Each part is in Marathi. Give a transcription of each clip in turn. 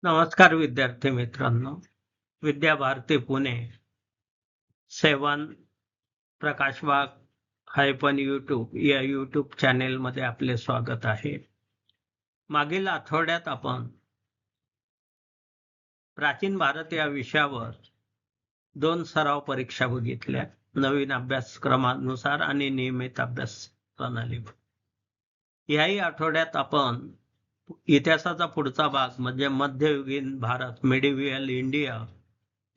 नमस्कार विद्यार्थी मित्रांनो. विद्या भारती पुणे 7 प्रकाश वाघ हायफन यूट्यूब या यूट्यूब चॅनेलमध्ये आपले स्वागत आहे. मागील आठवड्यात आपण प्राचीन भारत या विषयावर 2 सराव परीक्षा बघितल्या, नवीन अभ्यासक्रमानुसार आणि नियमित अभ्यास प्रणालीवर. याही आठवड्यात आपण इतिहासाचा पुढचा भाग म्हणजे मध्ययुगीन भारत, मिडीव्हियल इंडिया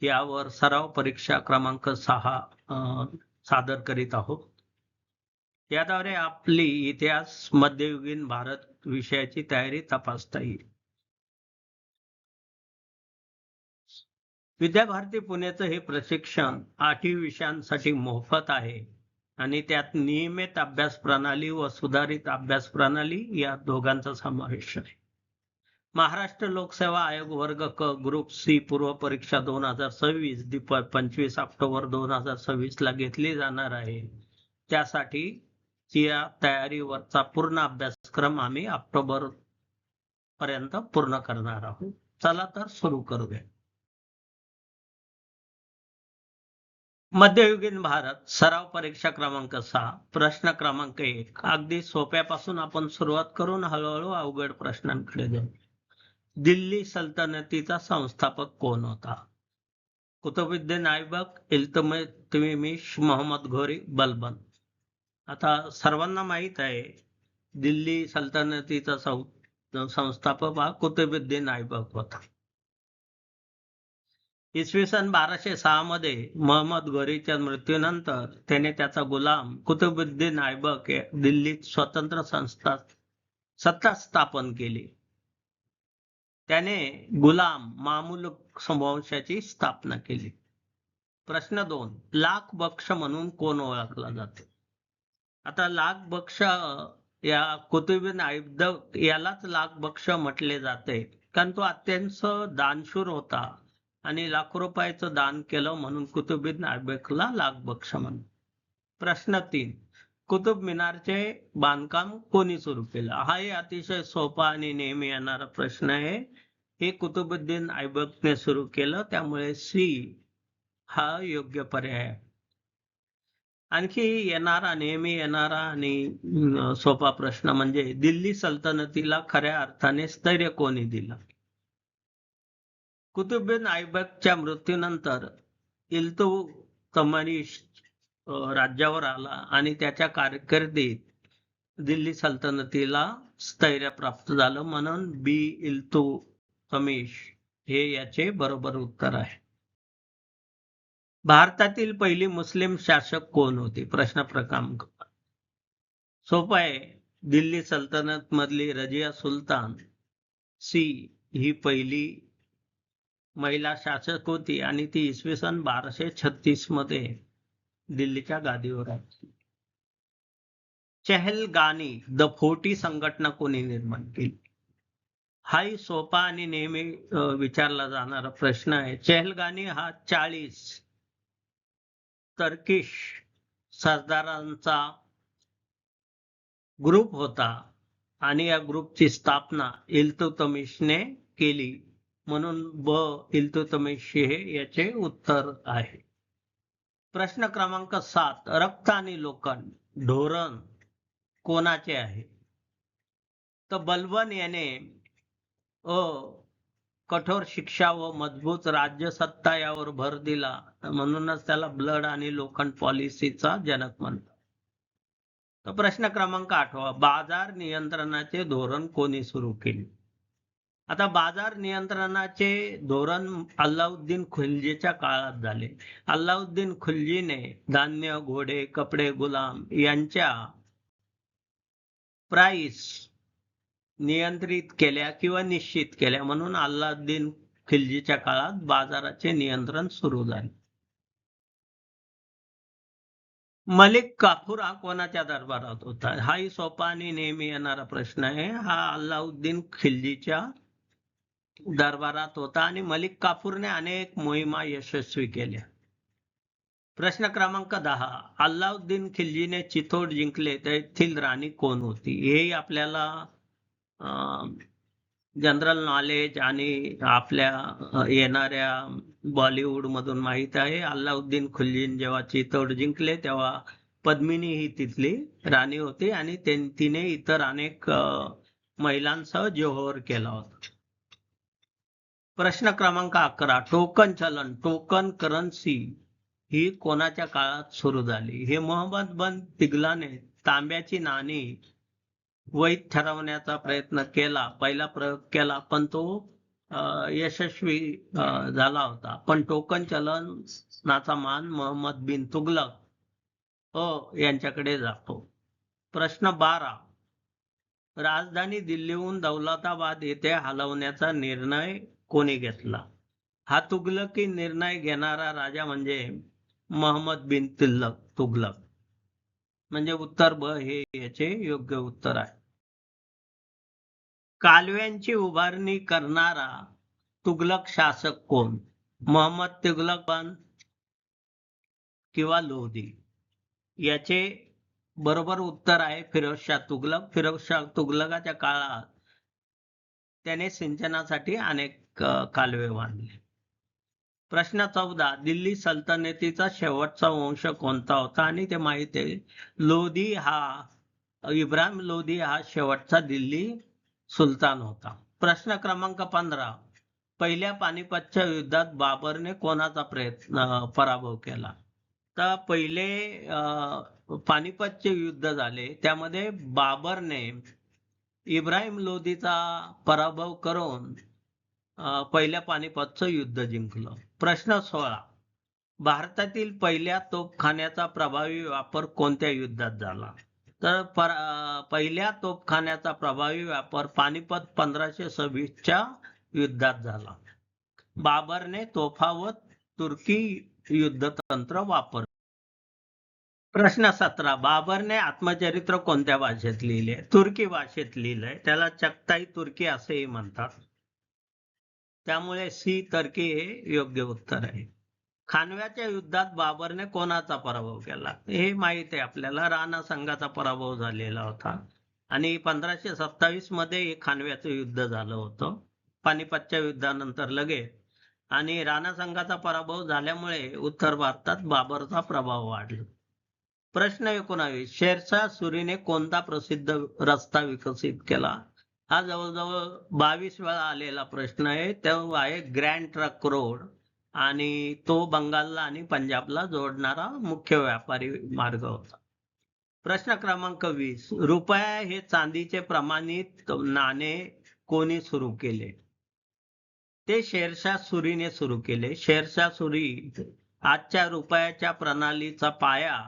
यावर सराव परीक्षा क्रमांक 6 सादर करीत आहोत. याद्वारे आपली इतिहास मध्ययुगीन भारत विषयाची तयारी तपासता येईल. विद्याभारती पुणेचं हे प्रशिक्षण 8 विषयांसाठी मोफत आहे आणि त्यात नियमित अभ्यास प्रणाली व सुधारित अभ्यास प्रणाली या दोघांचा समावेश आहे. महाराष्ट्र लोकसेवा आयोग वर्ग क ग्रुप सी पूर्व परीक्षा 2026 25 ऑक्टोबर 2026 ला घेतली जाणार आहे. त्यासाठी या तयारीवरचा पूर्ण अभ्यासक्रम आम्ही ऑक्टोबर पर्यंत पूर्ण करणार आहोत. चला तर सुरू करूया. मध्ययुगीन भारत सराव परीक्षा क्रमांक 6 प्रश्न क्रमांक 1. अगदी सोप्यापासून आपण सुरुवात करून हळूहळू अवघड प्रश्नांकडे जाऊ. दिल्ली सल्तनतीचा संस्थापक कोण होता? कुतुबुद्दीन ऐबक, इल्तुतमिश, मोहम्मद घोरी, बलबन. आता सर्वांना माहित आहे दिल्ली सल्तनतीचा संस्थापक हा कुतुबुद्दीन ऐबक होता. इसवी सन 1206 मध्ये मोहम्मद घोरीच्या मृत्यूनंतर त्याने त्याचा गुलाम कुतुबुद्दीन ऐबक दिल्लीत स्वतंत्र सत्ता स्थापन केली. त्याने गुलाम मामुलुक वंशाची स्थापना केली. प्रश्न 2. लाख बक्ष म्हणून कोण ओळखला जातो? आता लाख बक्ष या कुतुबुद्दीन ऐबक यालाच लाख बक्ष म्हटले जाते, कारण तो अत्यंत दानशूर होता आणि लाखो रुपयाचं दान केलं म्हणून कुतुबुद्दीन ऐबकला लाख बक्ष म्हणतात. प्रश्न 3. कुतुब मिनारचे बांधकाम कोणी सुरू केलं? हाही अतिशय सोपा आणि नेहमी येणारा प्रश्न आहे. हे कुतुबुद्दीन ऐबकने सुरू केलं, त्यामुळे सी हा योग्य पर्याय आहे. आणखी नेहमी येणारा आणि सोपा प्रश्न म्हणजे दिल्ली सल्तनतीला खऱ्या अर्थाने स्थैर्य कोणी दिलं? कुतुबुद्दीन ऐबकच्या मृत्यूनंतर इल्तुतमिश राज्यावर आला आणि त्याच्या कारकिर्दीत दिल्ली सल्तनतीला स्थैर्य प्राप्त झालं, म्हणून बी इल्तुतमिश हे याचे बरोबर उत्तर आहे. भारतातील पहिली मुस्लिम शासक कोण होती? प्रश्न क्रमांक. सोपं आहे. दिल्ली सल्तनत मधली रजिया सुलतान सी ही पहिली महिला शासक होती आणि ती इसवी सन 1236 मध्ये दिल्लीच्या गादीवर आली. चहलगामी द 40 संघटना कोणी निर्माण केली? हाही सोपा आणि नेहमी विचारला जाणारा प्रश्न आहे. चहलगामी हा 40 टर्किश सरदारांचा ग्रुप होता आणि या ग्रुपची स्थापना इल्तुतमिशने केली, म्हणून ब इल्तुतमिश हे याचे उत्तर आहे. प्रश्न क्रमांक 7. रक्त आणि लोखंड धोरण कोणाचे आहे? तर बलबन याने कठोर शिक्षा व मजबूत राज्यसत्ता यावर भर दिला, म्हणूनच त्याला ब्लड आणि लोखंड पॉलिसीचा जनक म्हणतात. तर प्रश्न क्रमांक 8. बाजार नियंत्रणाचे धोरण कोणी सुरू केले? आता बाजार नियंत्रणाचे धोरण अल्लाउद्दीन खिल्जीच्या काळात झाले. अल्लाउद्दीन खिल्जीने धान्य, घोडे, कपडे, गुलाम यांच्या प्राइस नियंत्रित केल्या किंवा निश्चित केल्या, म्हणून अल्लाउद्दीन खिल्जीच्या काळात बाजाराचे नियंत्रण सुरू झाले. मलिक काफूर हा कोणाच्या दरबारात होता? हाही सोपा आणि नेहमी येणारा प्रश्न आहे. हा अल्लाउद्दीन खिल्जीच्या दरबारात होता आणि मलिक काफूरने अनेक मोहिमा यशस्वी केल्या. प्रश्न क्रमांक 10. अल्लाउद्दीन खिल्जीने चितोड जिंकले, तेथील राणी कोण होती? हेही आपल्याला जनरल नॉलेज आणि आपल्या येणाऱ्या बॉलिवूड मधून माहित आहे, अल्लाउद्दीन खिल्जीने जेव्हा चित्तोड जिंकले तेव्हा पद्मिनी ही तिथली राणी होती आणि तिने इतर अनेक महिलांसह जोहर केला होता. प्रश्न क्रमांक 11, टोकन चलन, टोकन करन्सी ही कोणाच्या काळात सुरू झाली? हे मोहम्मद बिन तिगलाने तांब्याची नाणी वैध ठरवण्याचा प्रयत्न केला, पहिला प्रयोग केला, पण तो यशस्वी झाला होता. पण टोकन चलनाचा मान मोहम्मद बिन तुगलक यांच्याकडे जातो. प्रश्न 12, राजधानी दिल्लीहून दौलताबाद येथे हलवण्याचा निर्णय कोणी घेतला? हा तुगलकी निर्णय घेणारा राजा म्हणजे मोहम्मद बिन तुगलक. म्हणजे उत्तर ब हे याचे योग्य उत्तर आहे. कालव्यांची उभारणी करणारा तुगलक शासक कोण? मोहम्मद तुगलक किंवा लोधी? याचे बरोबर उत्तर आहे फिरोजशाह तुगलक. फिरोजशाह तुगलकाच्या काळात त्याने सिंचनासाठी अनेक कालवे बांधले. प्रश्न 14, दिल्ली सल्तनतीचा शेवटचा वंश कोणता होता? आणि ते माहिती आहे, इब्राहिम लोधी हा शेवटचा दिल्ली सुलतान होता. प्रश्न क्रमांक 15, पहिल्या पानिपतच्या युद्धात बाबरने कोणाचा पराभव केला? तर पहिले पानिपतचे युद्ध झाले, त्यामध्ये बाबरने इब्राहिम लोधीचा पराभव करून पहिल्या पानिपतचं युद्ध जिंकलं. प्रश्न 16, भारतातील पहिल्या तोफखान्याचा प्रभावी वापर कोणत्या युद्धात झाला? तर पहिल्या तोफखान्याचा प्रभावी वापर पानिपत 1526च्या युद्धात झाला. बाबरने तोफा व तुर्की युद्धतंत्र वापरले. प्रश्न 17, बाबरने आत्मचरित्र कोणत्या भाषेत लिहिले? तुर्की भाषेत लिहिलंय. त्याला चगताई तुर्की असेही म्हणतात. त्यामुळे सी तुर्की हे योग्य उत्तर आहे. खानव्याच्या युद्धात बाबरने कोणाचा पराभव केला? हे माहित आहे आपल्याला, राणा संघाचा पराभव झालेला होता आणि 1527 मध्ये हे खानव्याचं युद्ध झालं होतं, पानिपतच्या युद्धानंतर लगेच. आणि राणा संघाचा पराभव झाल्यामुळे उत्तर भारतात बाबरचा प्रभाव वाढला. प्रश्न 19, शेरशाह सुरीने कोणता प्रसिद्ध रस्ता विकसित केला? हा जवळजवळ 22 वेळा आलेला प्रश्न आहे. तो आहे ग्रँड ट्रंक रोड आणि तो बंगालला आणि पंजाबला जोडणारा मुख्य व्यापारी मार्ग होता. प्रश्न क्रमांक 20, रुपया हे चांदीचे प्रमाणित नाणे कोणी सुरू केले? ते शेरशाह सुरीने सुरू केले. शेरशाह सुरी आजच्या रुपयाच्या प्रणालीचा पाया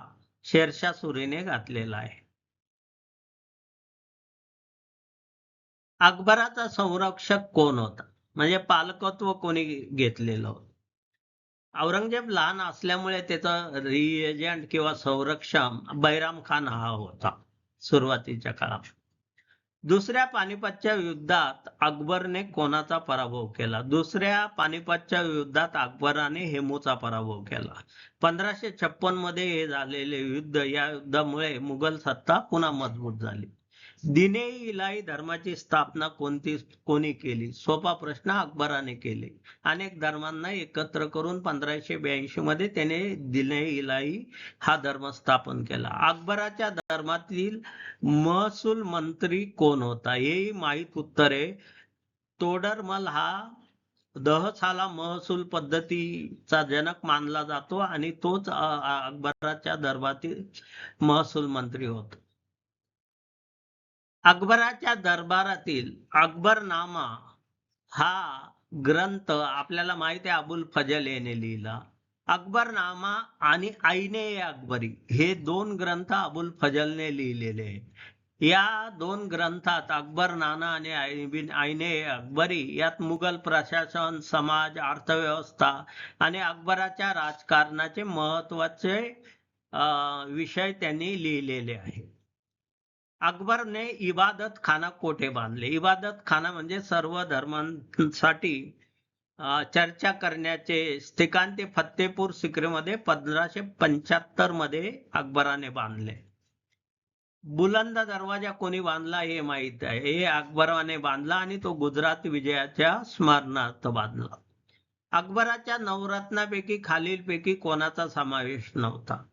शेरशाह सुरीने घातलेला आहे. अकबराचा संरक्षक कोण होता? म्हणजे पालकत्व कोणी घेतलेलं होतं? औरंगजेब लहान असल्यामुळे त्याचा रिएजंट किंवा संरक्षक बैराम खान हा होता सुरुवातीच्या काळात. दुसऱ्या पानिपतच्या युद्धात अकबरने कोणाचा पराभव केला? दुसऱ्या पानिपतच्या युद्धात अकबराने हेमूचा पराभव केला. 1556 मध्ये हे झालेले युद्ध, या युद्धामुळे मुघल सत्ता पुन्हा मजबूत झाली. दिने-ई-इलाही धर्माची स्थापना कोणी केली? सोपा प्रश्न, अकबराने केली. अनेक धर्मांना एकत्र करून 1582 मध्ये त्याने दिने-ई-इलाही हा धर्म स्थापन केला. अकबराच्या धर्मातील महसूल मंत्री कोण होता? हेही माहित उत्तर आहे. तोडरमल हा दहसाला महसूल पद्धतीचा जनक मानला जातो आणि तोच अकबराच्या दरबारातील महसूल मंत्री होता. अकबराच्या दरबारातील अकबरनामा हा ग्रंथ आपल्याला माहिती आहे अबुल फजल याने लिहिला. अकबरनामा आणि आईने अकबरी हे दोन ग्रंथ अबुल फजलने लिहिलेले आहे. या दोन ग्रंथात अकबरनामा आणि आईने अकबरी यात मुघल प्रशासन, समाज, अर्थव्यवस्था आणि अकबराच्या राजकारणाचे महत्वाचे विषय त्यांनी लिहिलेले आहे. अकबरने इबादत खाना कोठे बांधले? इबादत खाना म्हणजे सर्व धर्मांसाठी चर्चा करण्याचे ठिकाण ते फतेपूर सिक्रीमध्ये 1575 मध्ये अकबराने बांधले. बुलंद दरवाजा कोणी बांधला हे माहित आहे. हे अकबराने बांधला आणि तो गुजरात विजयाच्या स्मरणार्थ बांधला. अकबराच्या नवरत्नापैकी खालीलपैकी कोणाचा समावेश नव्हता?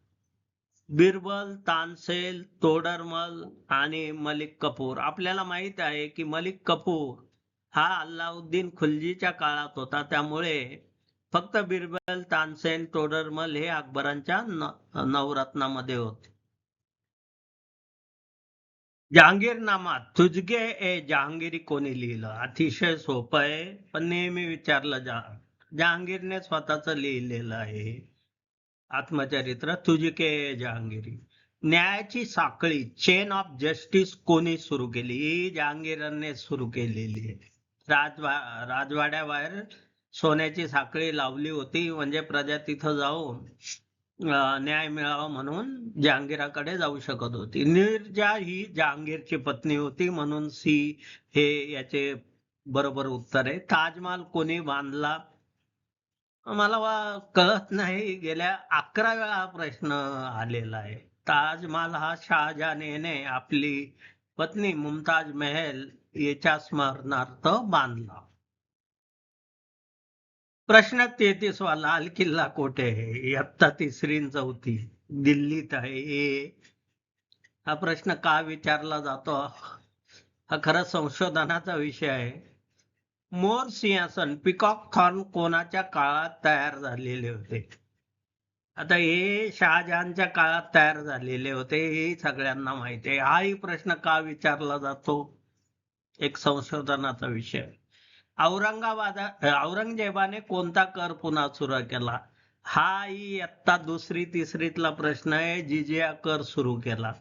बिरबल, तानसेन, तोडरमल आणि मलिक कफूर. आपल्याला माहित आहे की मलिक कफूर हा अल्लाउद्दीन खिल्जीच्या काळात होता, त्यामुळे फक्त बिरबल, तानसेन, तोडरमल हे अकबरांच्या नवरत्नामध्ये होते. जहांगीरनामा तुझगे ए जहांगीरी कोणी लिहिलं? अतिशय सोपं आहे, पण नेहमी विचारलं जहांगीरने स्वतःच लिहिलेलं आहे आत्मचरित्र तुझके ए जहांगीरी. न्यायाची साखळी चेन ऑफ जस्टिस कोणी सुरू केली? ही जहांगीरने सुरू केलेली आहे. राजवाड्याबाहेर सोन्याची साखळी लावली होती, म्हणजे प्रजा तिथं जाऊन न्याय मिळावा म्हणून जहांगीराकडे जाऊ शकत होती. निर्जा ही जहांगीरची पत्नी होती, म्हणून सी हे याचे बरोबर उत्तर आहे. ताजमहाल कोणी बांधला? मला कळत नाही, गेल्या 11 वेळा हा प्रश्न आलेला आहे. ताजमहाल हा शहाजहानने आपली पत्नी मुमताज महल याच्या स्मरणार्थ बांधला. प्रश्न 33वा, लाल किल्ला कोठे आहे? इयत्ता 3री आणि 4थी दिल्लीत आहे. हा प्रश्न का विचारला जातो? हा खरं संशोधनाचा विषय आहे. मोर सिंहासन पिकॉक थॉर्न कोणाच्या काळात तयार झालेले होते? आता हे शहाजहानच्या काळात तयार झालेले होते, हे सगळ्यांना माहिती आहे. हाही प्रश्न का विचारला जातो? एक संशोधनाचा विषय. औरंगजेबाने कोणता कर पुन्हा सुरू केला? हा इयत्ता 2री 3रीतला प्रश्न आहे. जिजिया कर सुरू केला.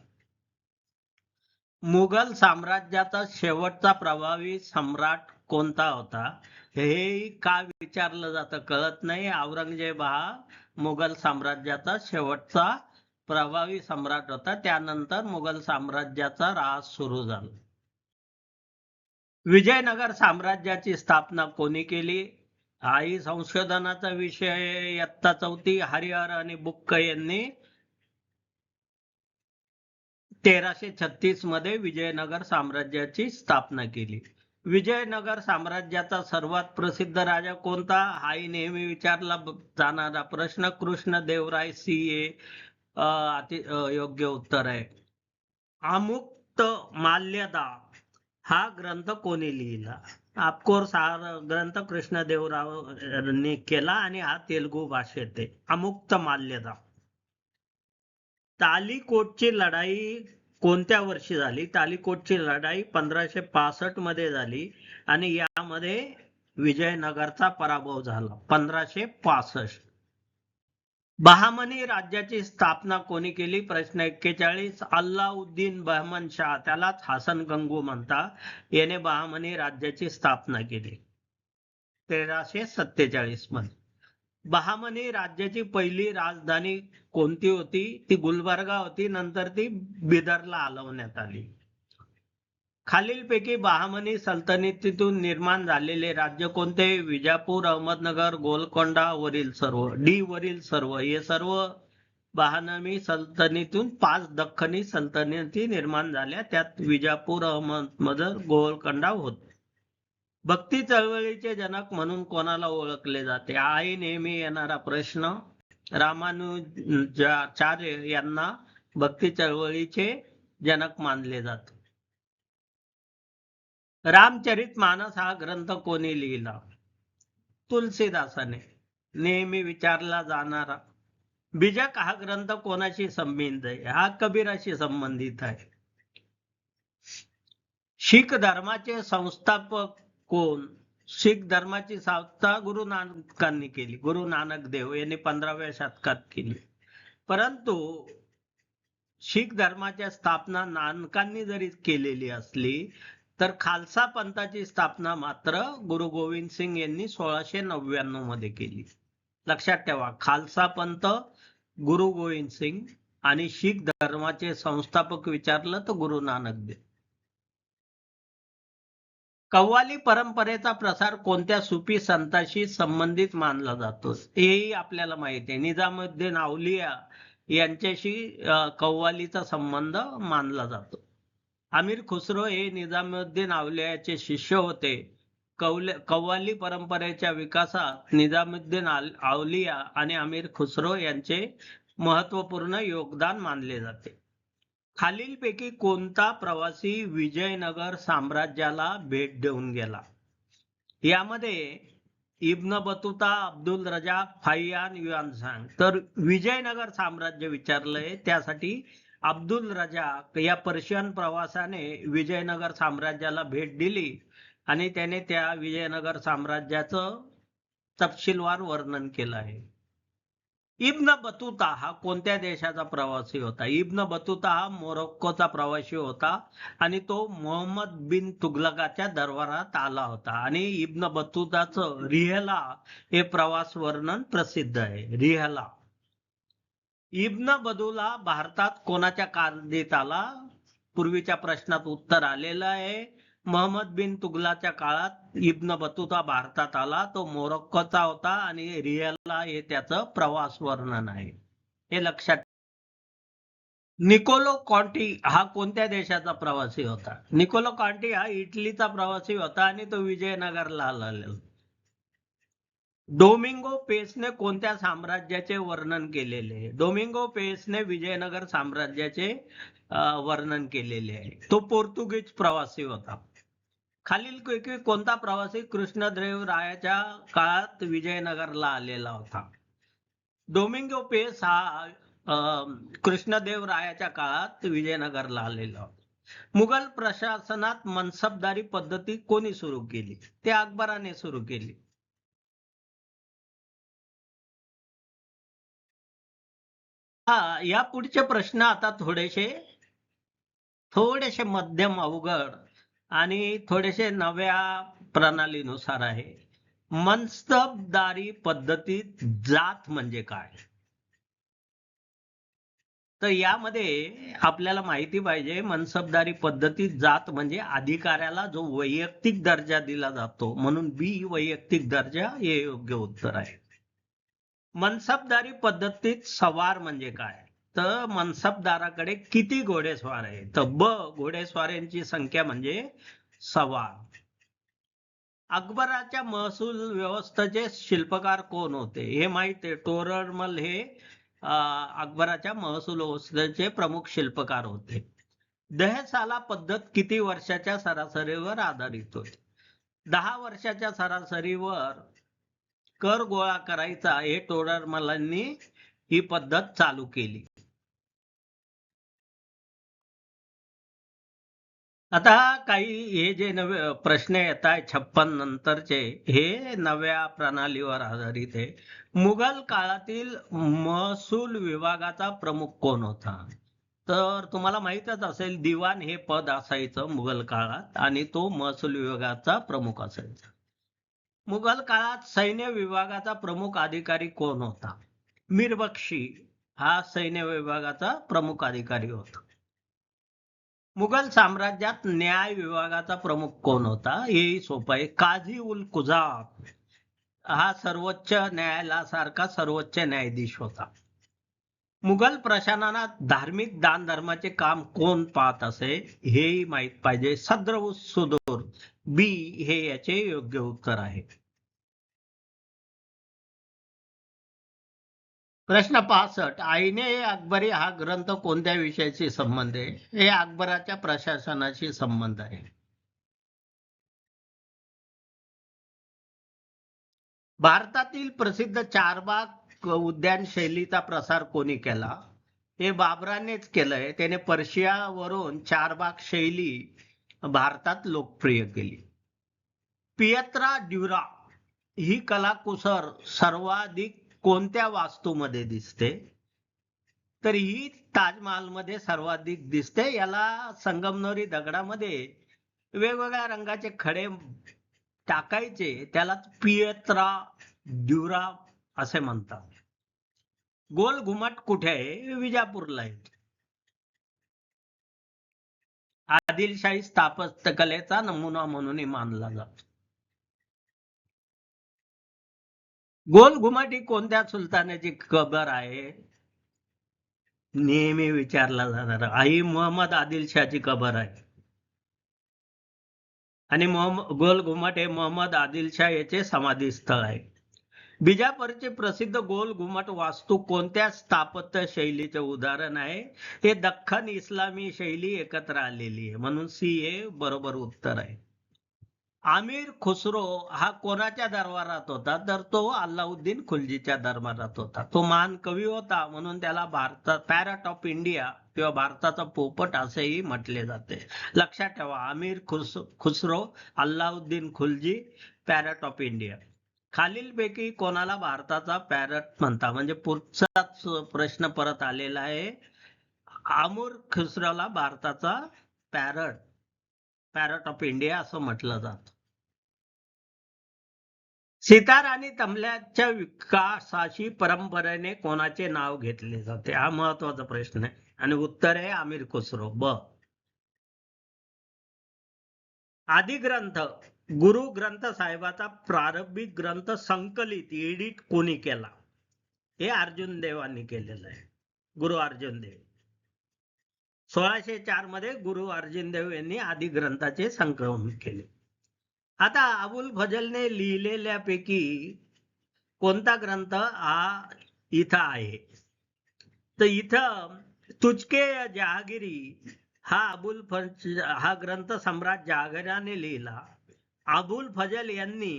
मुघल साम्राज्याचा शेवटचा प्रभावी सम्राट कोणता होता? हे का विचारलं जातं कळत नाही. औरंगजेब हा मुघल साम्राज्याचा शेवटचा प्रभावी सम्राट होता. त्यानंतर मुघल साम्राज्याचा राज सुरू झाला. विजयनगर साम्राज्याची स्थापना कोणी केली? हाही संशोधनाचा विषय. इयत्ता 4थी हरिहर आणि बुक्क यांनी 1336 मध्ये विजयनगर साम्राज्याची स्थापना केली. विजयनगर साम्राज्याचा सर्वात प्रसिद्ध राजा कोणता? हाही नेहमी विचारला जाणारा प्रश्न. कृष्णदेवराय सीए योग्य उत्तर आहे. अमुक्त माल्यदा हा ग्रंथ कोणी लिहिला? ऑफकोर्स हा ग्रंथ कृष्णदेवरायांनी केला आणि हा तेलुगू भाषेत आहे. अमुक्त माल्यदा. तालिकोटची लढाई कोणत्या वर्षी झाली? तालिकोटची लढाई 1565 मध्ये झाली आणि यामध्ये विजयनगरचा पराभव झाला 1565. बहामनी राज्याची स्थापना कोणी केली? प्रश्न 41. अल्लाउद्दीन बहमन शाह, त्यालाच हसन गंगू म्हणता, याने बहामनी राज्याची स्थापना केली 1347 मध्ये. बहामनी राज्याची पहिली राजधानी कोणती होती? ती गुलबर्गा होती, नंतर ती बिदरला हलवण्यात आली. खालीलपैकी बहामनी सल्तनतीतून निर्माण झालेले राज्य कोणते? विजापूर, अहमदनगर, गोलकोंडा, वरील सर्व. डी वरील सर्व. हे सर्व बहामनी सल्तनतीतून 5 दख्खनी सल्तनती निर्माण झाल्या, त्यात विजापूर, अहमदनगर, गोलकोंडा होत. भक्ती चळवळीचे जनक म्हणून कोणाला ओळखले जाते? हाही नेहमी येणारा प्रश्न. रामानुजाचार्य यांना भक्ती चळवळीचे जनक मानले जाते. रामचरितमानस हा ग्रंथ कोणी लिहिला? तुलसीदासाने. नेहमी विचारला जाणारा. बीजक हा ग्रंथ कोणाशी संबंधित आहे? हा कबीराशी संबंधित आहे. शीख धर्माचे संस्थापक कोण? शीख धर्माची स्थापना गुरु नानकांनी केली. गुरु नानक देव यांनी 15व्या शतकात केली. परंतु शीख धर्माच्या स्थापना नानकांनी जरी केलेली असली तर खालसा पंथाची स्थापना मात्र गुरु गोविंद सिंग यांनी 1699 मध्ये केली. लक्षात ठेवा, खालसा पंथ गुरु गोविंद सिंग आणि शीख धर्माचे संस्थापक विचारलं तर गुरु नानक देव. कव्वाली परंपरेचा प्रसार कोणत्या सुफी संताशी संबंधित मानला जातो? हेही आपल्याला माहिती आहे. निजामुद्दीन औलिया यांच्याशी कव्वालीचा संबंध मानला जातो. अमीर खुसरो हे निजामुद्दीन औलियाचे शिष्य होते. कव्वाली परंपरेच्या विकासात निजामुद्दीन औलिया आणि अमीर खुसरो यांचे महत्वपूर्ण योगदान मानले जाते. खालीलपैकी कोणता प्रवासी विजयनगर साम्राज्याला भेट देऊन गेला? यामध्ये इब्न बतुता, अब्दुल रजाक, फाहियान युआनझांग. तर विजयनगर साम्राज्य विचारलंय, त्यासाठी अब्दुल रजाक या पर्शियन प्रवासाने विजयनगर साम्राज्याला भेट दिली आणि त्याने त्या विजयनगर साम्राज्याचं तपशीलवार वर्णन केलं आहे. इब्न बतुता हा कोणत्या देशाचा प्रवासी होता? इब्न बतुता हा मोरोक्कोचा प्रवासी होता आणि तो मोहम्मद बिन तुगलकाच्या दरबारात आला होता. आणि इब्न बतुताचं रिहला हे प्रवास वर्णन प्रसिद्ध आहे. रिहला. इब्न बतुता भारतात कोणाच्या कारकीर्दीत आला? पूर्वीच्या प्रश्नात उत्तर आलेलं आहे. मोहम्मद बिन तुगलकाच्या काळात इब्न बतुता भारतात आला. तो मोरोक्कोचा होता आणि रिहला हे त्याचं प्रवास वर्णन आहे, हे लक्षात. निकोलो कॉन्टी हा कोणत्या देशाचा प्रवासी होता? निकोलो कॉन्टी हा इटलीचा प्रवासी होता आणि तो विजयनगरला आलेला. डोमिंगो पेसने कोणत्या साम्राज्याचे वर्णन केलेले? डोमिंगो पेसने विजयनगर साम्राज्याचे वर्णन केलेले आहे. तो पोर्तुगीज प्रवासी होता. खालीलपैकी कोणता प्रवासी कृष्णदेवरायाच्या काळात विजयनगरला आलेला होता? डोमिंगो पेस हा कृष्णदेवरायाच्या काळात विजयनगरला आलेला होता. मुघल प्रशासनात मनसबदारी पद्धती कोणी सुरू केली? ते अकबराने सुरू केली. या पुढचे प्रश्न आता थोडेसे मध्यम अवघड आणि थोडेसे नव्या प्रणालीनुसार आहे. मनसबदारी पद्धतीत जात म्हणजे काय? तर यामध्ये आपल्याला माहिती पाहिजे, मनसबदारी पद्धतीत जात म्हणजे अधिकाऱ्याला जो वैयक्तिक दर्जा दिला जातो, म्हणून बी वैयक्तिक दर्जा हे योग्य उत्तर आहे. मनसबदारी पद्धतीत सवार म्हणजे काय? तर मनसबदाराकडे किती घोडेस्वार आहे? तर ब घोडेस्वारांची संख्या म्हणजे सवार. अकबराच्या महसूल व्यवस्थेचे शिल्पकार कोण होते? हे माहिती आहे. तोरडमल हे अकबराच्या महसूल व्यवस्थेचे प्रमुख शिल्पकार होते. दहसाला पद्धत किती वर्षाच्या सरासरीवर आधारित होती? 10 वर्षाच्या सरासरीवर कर गोळा करायचा हे तोरडमलांनी ही पद्धत चालू केली. आता काही हे जे नवे प्रश्न येत आहेत 56 नंतरचे, हे नव्या प्रणालीवर आधारित आहे. मुघल काळातील महसूल विभागाचा प्रमुख कोण होता? तर तुम्हाला माहीतच असेल, दिवाण हे पद असायचं मुघल काळात आणि तो महसूल विभागाचा प्रमुख असायचा. मुघल काळात सैन्य विभागाचा प्रमुख अधिकारी कोण होता? मीरबक्षी हा सैन्य विभागाचा प्रमुख अधिकारी होता. मुघल साम्राज्यात न्याय विभागाचा प्रमुख कोण होता? हेही सोपं आहे. काझी उल कुजात हा सर्वोच्च न्यायालयासारखा सर्वोच्च न्यायाधीश होता. मुघल प्रशासनात धार्मिक दान धर्माचे काम कोण पाहत असे? हेही माहित पाहिजे. सद्र सुदूर बी हे याचे योग्य उत्तर आहे. प्रश्न 65. आईने अकबरी हा ग्रंथ कोणत्या विषयाशी संबंध आहे? हे अकबराच्या प्रशासनाशी संबंध आहे. भारतातील प्रसिद्ध चारबाग उद्यान शैलीचा प्रसार कोणी केला? हे बाबरानेच केलंय. त्याने पर्शियावरून चारबाग शैली भारतात लोकप्रिय केली. पियत्रा ड्युरा ही कलाकुसर सर्वाधिक कोणत्या वास्तूमध्ये दिसते? तर ही ताजमहालमध्ये सर्वाधिक दिसते. याला संगमरवरी दगडामध्ये वेगवेगळ्या रंगाचे खडे टाकायचे, त्याला पियत्रा ड्युरा असे म्हणतात. गोल घुमट कुठे आहे? विजापूरला आहे. आदिलशाही स्थापत्यकलेचा नमुना म्हणूनही मानला जातो. गोल घुमट ही कोणत्या सुलतानाची कबर आहे? नेहमी विचारला जाणार आई मोहम्मद आदिलशाहची कबर आहे. आणि गोल घुमट हे मोहम्मद आदिलशाह याचे समाधीस्थळ आहे. बिजापूरचे प्रसिद्ध गोल घुमट वास्तू कोणत्या स्थापत्य शैलीचे उदाहरण आहे? हे दख्खन इस्लामी शैली एकत्र आलेली आहे, म्हणून सी हे बरोबर उत्तर आहे. आमिर खुसरो हा कोणाच्या दरबारात होता? तर तो अल्लाउद्दीन खुलजीच्या दरबारात होता. तो महान कवी होता, म्हणून त्याला भारतात पॅरट ऑफ इंडिया किंवा भारताचा पोपट असेही म्हटले जाते. लक्षात ठेवा, Amir Khusro, Allauddin Khilji, parrot of India. खालीलपैकी कोणाला भारताचा पॅरट म्हणता? म्हणजे पुढचाच प्रश्न परत आलेला आहे. आमिर खुसरोला भारताचा पॅरट ऑफ इंडिया असं म्हटलं जातं. सितार आणि तबल्याच्या विकासाशी परंपरेने कोणाचे नाव घेतले जाते? हा महत्वाचा प्रश्न आहे आणि उत्तर आहे आमिर खुसरो. ब. आदी ग्रंथ गुरु ग्रंथ साहेबाचा प्रारंभिक ग्रंथ संकलित एडिट कोणी केला? हे अर्जुन देवांनी केलेलं आहे, गुरु अर्जुन देव. 1604 मध्ये गुरु अर्जुन देव यांनी आदी ग्रंथाचे संकलन केले. आता अबुल फजलने लिहिलेल्यापैकी कोणता ग्रंथ हा इथं आहे? तर इथं तुझके जहागिरी हा ग्रंथ सम्राट जहागीराने लिहिला. अबुल फजल यांनी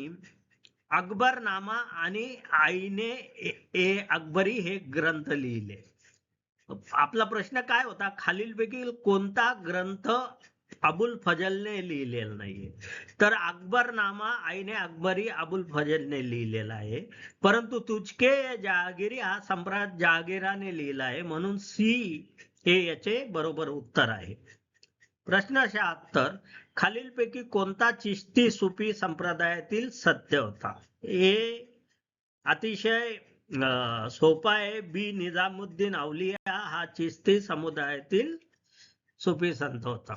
अकबरनामा आणि आईने ए अकबरी हे ग्रंथ लिहिले. आपला प्रश्न काय होता? खालीलपैकी कोणता ग्रंथ अबुल फजलने लिहिलेला नाहीये? तर अकबरनामा आईने अकबरी अबुल फजलने लिहिलेला आहे, परंतु तुझके जहागिरी हा सम्राट जहागीराने लिहिला आहे, म्हणून सी हे याचे बरोबर उत्तर आहे. प्रश्न 76. खालीलपैकी कोणता चिश्ती सुफी संप्रदायातील सत्य होता? हे अतिशय सोपा आहे. बी. निजामुद्दीन औलिया हा चिश्ती समुदायातील सुफी संत होता.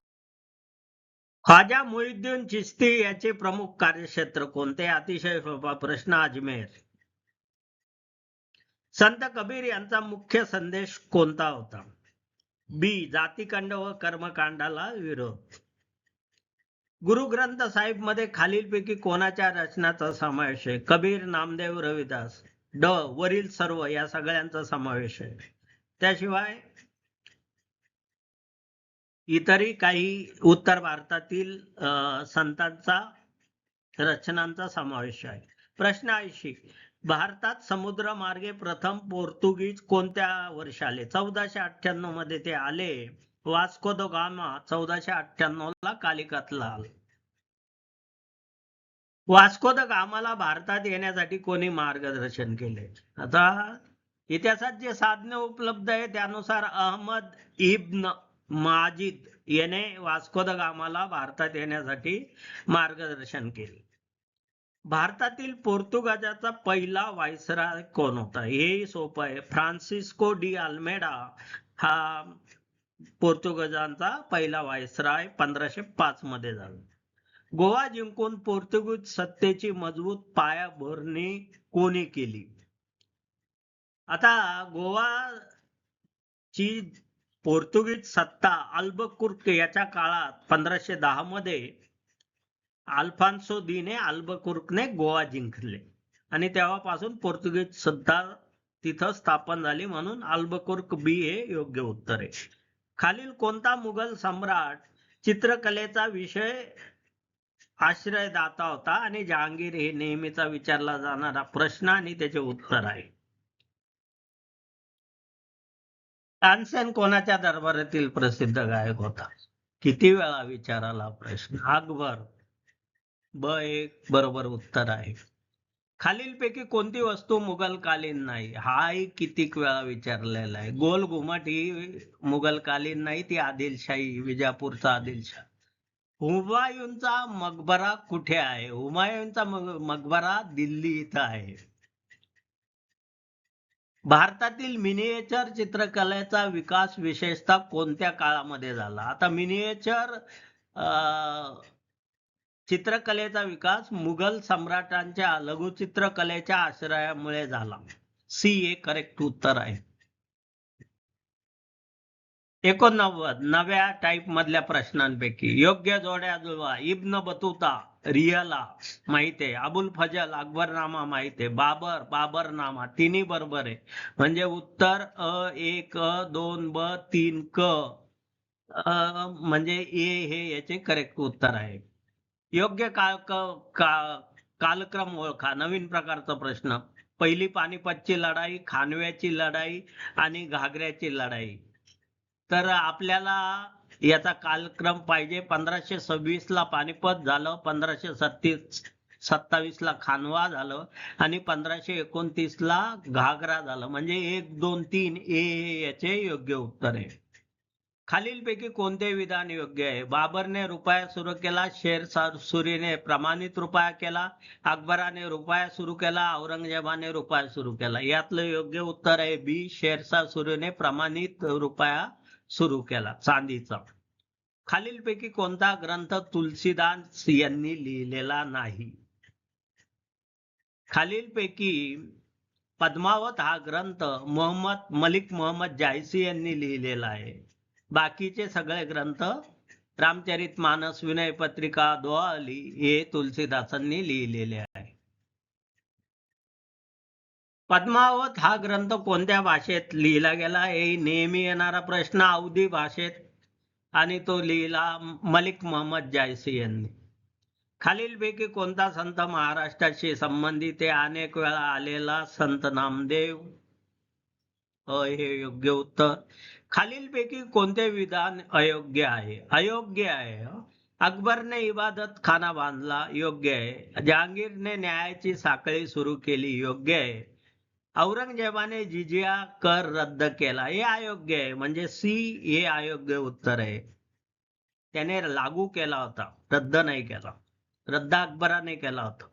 ख्वाजा मुईउद्दीन चिश्ती याचे प्रमुख कार्यक्षेत्र कोणते? अतिशय सोपा प्रश्न, अजमेर. संत कबीर यांचा मुख्य संदेश कोणता होता? बी. जातिकांड व कर्मकांडाला विरोध. गुरु ग्रंथ साहिब मध्ये खालीलपैकी कोणाच्या रचनाचा समावेश आहे? कबीर, नामदेव, रविदास. ड. वरील सर्व या सगळ्यांचा समावेश आहे. त्याशिवाय इतरही काही उत्तर भारतातील संतांचा रचनांचा समावेश आहे. प्रश्न 80. भारतात समुद्र मार्गे प्रथम पोर्तुगीज कोणत्या वर्षी आले? 1498 मध्ये ते आले. वास्को द गामा 1498 ला कालिकतला आला. वास्को द गामाला भारतात येण्यासाठी कोणी मार्गदर्शन केले? आता इतिहासात जे साधने उपलब्ध आहे त्यानुसार अहमद इब्न माजिद याने वास्को द गामाला भारतात येण्यासाठी मार्गदर्शन केले. भारतातील पोर्तुगालचा पहिला व्हायसराय कोण होता? हे सोपं आहे. फ्रान्सिस्को डी अल्मेडा हा पोर्तुगालचा पहिला व्हायसराय 1505 मध्ये झाला. गोवा जिंकून पोर्तुगीज सत्तेची मजबूत पायाभरणी कोणी केली? आता गोवाची पोर्तुगीज सत्ता अल्बकुर्क याच्या काळात 1510 मध्ये अल्फान्सो दीने अल्बकुर्कने गोवा जिंकले आणि तेव्हापासून पोर्तुगीज सत्ता तिथं स्थापन झाली, म्हणून अल्बकुर्क बी हे योग्य उत्तर आहे. खालील कोणता मुघल सम्राट चित्रकलेचा विषय आश्रयदाता होता? आणि जहांगीर हे नेहमीचा विचारला जाणारा प्रश्न आणि त्याचे उत्तर आहे. तानसेन कोणाच्या दरबारातील प्रसिद्ध गायक होता? किती वेळा विचाराला प्रश्न. अकबर. ब एक बरोबर उत्तर आहे. खालीलपैकी कोणती वस्तू मुघलकालीन नाही? हाही कितीक वेळा विचारलेला आहे. गोल घुमट ही मुघलकालीन नाही, ती आदिलशाही, विजापूरचा आदिलशाह. हुमायूनचा मकबरा कुठे आहे? हुमायूनचा मकबरा दिल्ली इथं आहे. भारतातील मिनिएचर चित्रकलेचा विकास विशेषतः कोणत्या काळामध्ये झाला? आता मिनिएचर चित्रकलेचा विकास मुघल सम्राटांच्या लघुचित्रकलेच्या आश्रयामुळे झाला. सी हे करेक्ट उत्तर आहे. 89 नव्या टाईप मधल्या प्रश्नांपैकी योग्य जोड्या जुळवा. इब्न बतुता रियाला माहित आहे, अबुल फजल अकबरनामा माहित आहे, बाबरनामा तिन्ही बरोबर आहे. म्हणजे उत्तर A1 A2 B3 क म्हणजे ए हे याचे करेक्ट उत्तर आहे. योग्य कालक्रम ओळखा. नवीन प्रकारचा प्रश्न. पहिली पानिपतची लढाई, खानव्याची लढाई आणि घागऱ्याची लढाई. तर आपल्याला याचा कालक्रम पाहिजे. 1526 ला पानिपत झालं, 1527 ला खानवा झालं आणि 1529 ला घागरा झालं. म्हणजे 1 2 3 हे याचे योग्य उत्तर आहे. खालीलपैकी कोणते विधान योग्य आहे? बाबरने रुपया सुरू केला, शेरशाह सुरीने प्रमाणित रुपया केला, अकबराने रुपया सुरू केला, औरंगजेबाने रुपया सुरू केला. यातलं योग्य उत्तर आहे बी, शेरशाह सुरीने प्रमाणित रुपया सुरू केला, चांदीचा. खालीलपैकी कोणता ग्रंथ तुलसीदास यांनी लिहिलेला नाही? खालीलपैकी पद्मावत हा ग्रंथ मलिक मोहम्मद जायसी यांनी लिहिलेला आहे. बाकीचे सगळे ग्रंथ रामचरितमानस, विनय पत्रिका, दोहाली हे तुलसीदासांनी लिहिलेले आहे. पद्मावत हा ग्रंथ कोणत्या भाषेत लिहिला गेला? हे नेहमी येणारा प्रश्न. अवधी भाषेत, आणि तो लिहिला मलिक मोहम्मद जायसी यांनी. खालीलपैकी कोणता संत महाराष्ट्राशी संबंधित आहे? अनेक वेळा आलेला संत नामदेव. हे योग्य उत्तर. खालीलपैकी कोणते विधान अयोग्य आहे? अयोग्य आहे अकबरने इबादत खाना बांधला, योग्य आहे. जहांगीरने न्यायाची साखळी सुरू केली, योग्य आहे. औरंगजेबाने जिजिया कर रद्द केला, हे अयोग्य आहे. म्हणजे सी हे अयोग्य उत्तर आहे. त्याने लागू केला होता, रद्द नाही केला. रद्द अकबराने केला होता.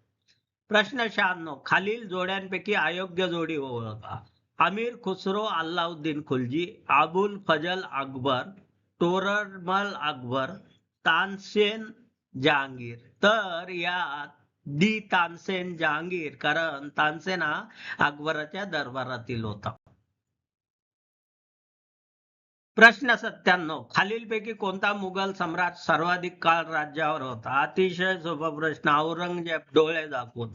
प्रश्न 96 खालील जोड्यांपैकी अयोग्य जोडी ओळखा. अमीर खुसरो अल्लाउद्दीन खिलजी, अबुल फजल अकबर, तोरमल अकबर, तानसेन जहांगीर. तर यात डी तानसेन जहांगीर, कारण तानसेन हा अकबराच्या दरबारातील होता. प्रश्न 97 खालीलपैकी कोणता मुघल सम्राट सर्वाधिक काळ राज्यावर होता? अतिशय सोपा प्रश्न. औरंगजेब, डोळे दाखवून.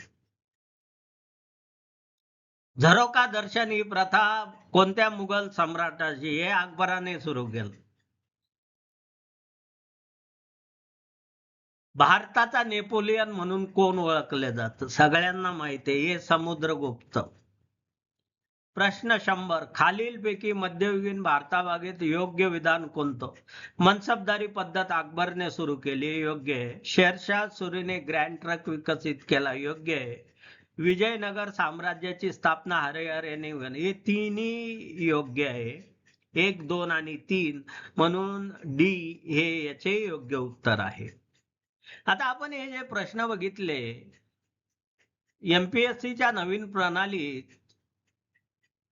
झरोका दर्शन ही प्रथा कोणत्या मुघल सम्राटाची? हे अकबराने सुरू केलं. भारताचा नेपोलियन म्हणून कोण ओळखले जातं? सगळ्यांना माहिती आहे, हे समुद्रगुप्त. प्रश्न 100 खालीलपैकी मध्ययुगीन भारताबाबत योग्य विधान कोणतं? मनसबदारी पद्धत अकबरने सुरू केली, योग्य आहे. शेरशाह सुरीने ग्रँड ट्रक विकसित केला, योग्य आहे. विजयनगर साम्राज्याची स्थापना हरिहर यांनी केली, हे तिन्ही योग्य आहे. 1 2 आणि 3 म्हणून डी हे याचे योग्य उत्तर आहे. आता आपण हे जे प्रश्न बघितले, एमपीएससीच्या नवीन प्रणालीत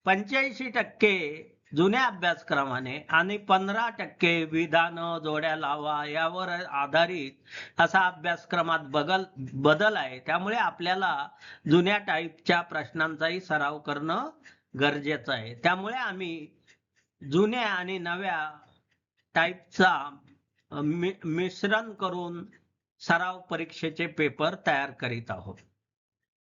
85% जुन्या अभ्यासक्रमाने आणि 15% विधान, जोड्या लावा यावर आधारित असा अभ्यासक्रमात बदल आहे. त्यामुळे आपल्याला जुन्या टाईपच्या प्रश्नांचाही सराव करणं गरजेचं आहे. त्यामुळे आम्ही जुन्या आणि नव्या टाईपचा मिश्रण करून सराव परीक्षेचे पेपर तयार करीत आहोत.